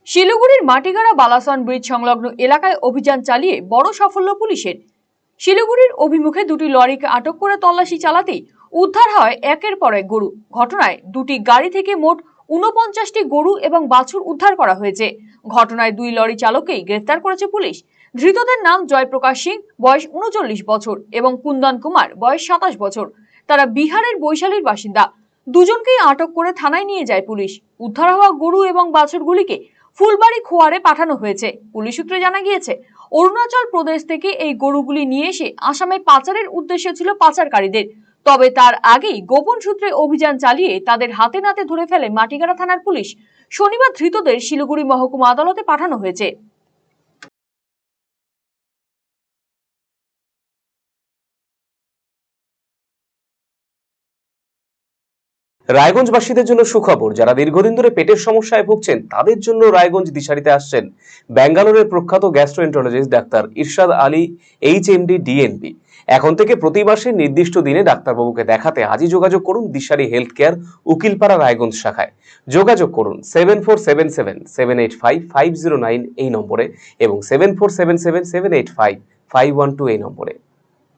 শিলিগুড়ির মাটিগাড়া বালাসন ব্রিজ সংলগ্ন এলাকায় অভিযান চালিয়ে বড় সাফল্য পুলিশের। শিলিগুড়ির অভিমুখে দুটি লরিকে আটক করে তল্লাশি চালাতেই উদ্ধার হয় একের পর এক গরু। ঘটনায় দুটি গাড়ি থেকে মোট ৪৯টি গরু এবং বাছুর উদ্ধার করা হয়েছে। ঘটনায় দুই লরি চালককেই গ্রেফতার করেছে পুলিশ। ধৃতদের নাম জয়প্রকাশ সিং, বয়স ৩৯ বছর, এবং কুন্দন কুমার, বয়স ২৭ বছর। তারা বিহারের বৈশালীর বাসিন্দা। দুজনকেই আটক করে থানায় নিয়ে যায় পুলিশ। উদ্ধার হওয়া গরু এবং বাছুরগুলিকে ফুলবাড়ি খোয়ারে পাঠানো হয়েছে। পুলিশ সূত্রে জানা গিয়েছে, অরুণাচল প্রদেশ থেকে এই গরুগুলি নিয়ে এসে আসামে পাচারের উদ্দেশ্য ছিল পাচারকারীদের। তবে তার আগেই গোপন সূত্রে অভিযান চালিয়ে তাদের হাতে নাতে ধরে ফেলে মাটিগাড়া থানার পুলিশ। শনিবার ধৃতদের শিলিগুড়ি মহকুমা আদালতে পাঠানো হয়েছে। রায়গঞ্জবাসীদের জন্য সুখবর। যারা দীর্ঘদিন ধরে পেটের সমস্যায় ভুগছেন তাদের জন্য রায়গঞ্জ দিশারিতে আসছেন ব্যাঙ্গালোরের প্রখ্যাত গ্যাস্ট্রোএন্টারোলজিস্ট ডাক্তার ইরশাদ আলী, এইচএমডি, ডিএনবি। এখন থেকে প্রতি মাসে নির্দিষ্ট দিনে ডাক্তারবাবুকে দেখাতে আজই যোগাযোগ করুন দিশারি হেলথ কেয়ার, উকিলপাড়া, রায়গঞ্জ শাখায়। যোগাযোগ করুন 7477785509 এই নম্বরে এবং 7477785512 এই নম্বরে।